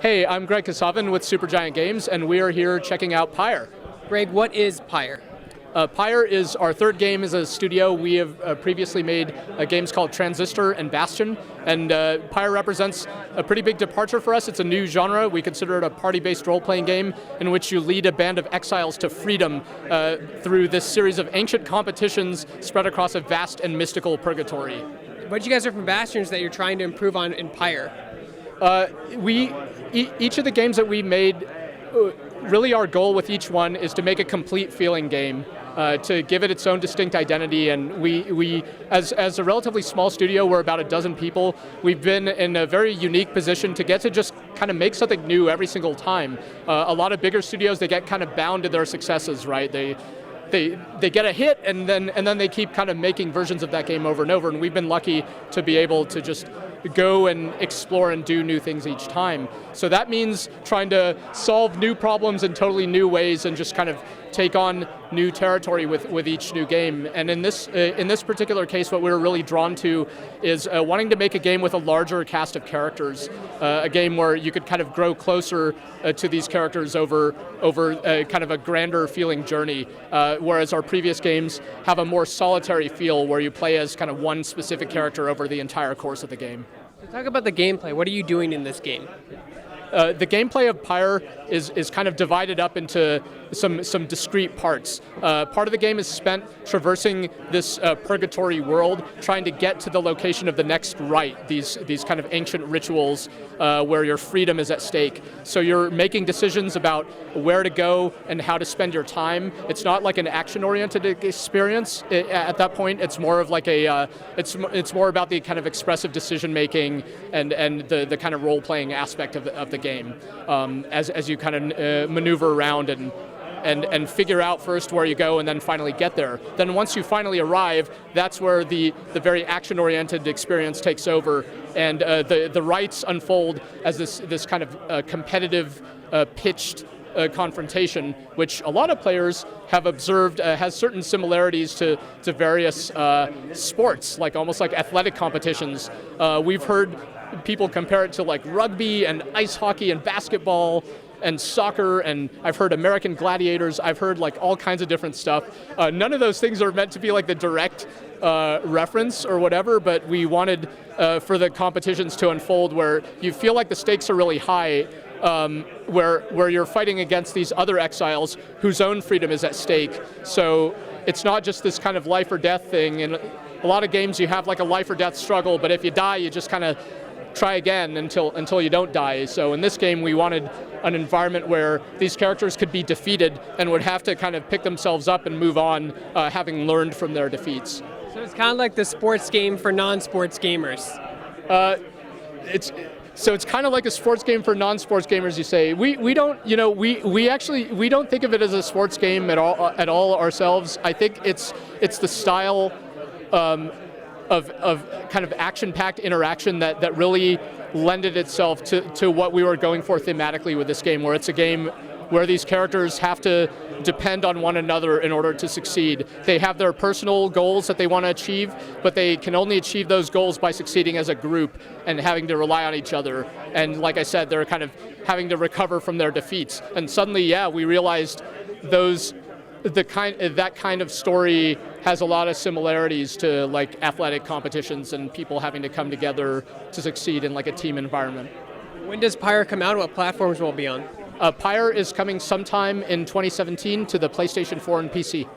Hey, I'm Greg Kasavin with Supergiant Games, and we are here checking out Pyre. Greg, what is Pyre? Pyre is our third game as a studio. We have previously made games called Transistor and Bastion, and Pyre represents a pretty big departure for us. It's a new genre. We consider it a party-based role-playing game in which you lead a band of exiles to freedom through this series of ancient competitions spread across a vast and mystical purgatory. What did you guys learn from Bastions that you're trying to improve on in Pyre? Each of the games that we made, really our goal with each one is to make a complete feeling game, to give it its own distinct identity. And we as a relatively small studio, we're about a dozen people, we've been in a very unique position to get to just kind of make something new every single time. A lot of bigger studios, they get kind of bound to their successes, right? They get a hit and then they keep kind of making versions of that game over and over, and we've been lucky to be able to just go and explore and do new things each time. So that means trying to solve new problems in totally new ways and just kind of take on new territory with each new game. And in this particular case, what we were really drawn to is wanting to make a game with a larger cast of characters, a game where you could kind of grow closer to these characters over kind of a grander feeling journey, whereas our previous games have a more solitary feel where you play as kind of one specific character over the entire course of the game. So talk about the gameplay. What are you doing in this game? The gameplay of Pyre is kind of divided up into some discrete parts. Part of the game is spent traversing this purgatory world, trying to get to the location of the next rite, these kind of ancient rituals where your freedom is at stake. So you're making decisions about where to go and how to spend your time. It's not like an action-oriented experience. At that point, it's more of like it's more about the kind of expressive decision-making and the kind of role-playing aspect of the game, as you kind of maneuver around and figure out first where you go and then finally get there. Then once you finally arrive, that's where the very action-oriented experience takes over, and the rites unfold as this kind of competitive, pitched confrontation, which a lot of players have observed has certain similarities to various sports, almost like athletic competitions. We've heard people compare it to like rugby and ice hockey and basketball and soccer, and I've heard American Gladiators, I've heard like all kinds of different stuff. None of those things are meant to be like the direct reference or whatever, but we wanted for the competitions to unfold where you feel like the stakes are really high, where you're fighting against these other exiles whose own freedom is at stake. So it's not just this kind of life or death thing. In a lot of games you have like a life or death struggle, but if you die, you just kind of try again until you don't die. So in this game, we wanted an environment where these characters could be defeated and would have to kind of pick themselves up and move on, having learned from their defeats. So it's kind of like the sports game for non-sports gamers. It's kind of like a sports game for non-sports gamers, you say. We don't, we don't think of it as a sports game at all ourselves. I think it's the style of kind of action-packed interaction that really lended itself to what we were going for thematically with this game, where it's a game where these characters have to depend on one another in order to succeed. They have their personal goals that they want to achieve, but they can only achieve those goals by succeeding as a group and having to rely on each other. And like I said, they're kind of having to recover from their defeats. And suddenly, we realized that kind of story has a lot of similarities to like athletic competitions and people having to come together to succeed in like a team environment. When does Pyre come out? What platforms will it be on? Pyre is coming sometime in 2017 to the PlayStation 4 and PC.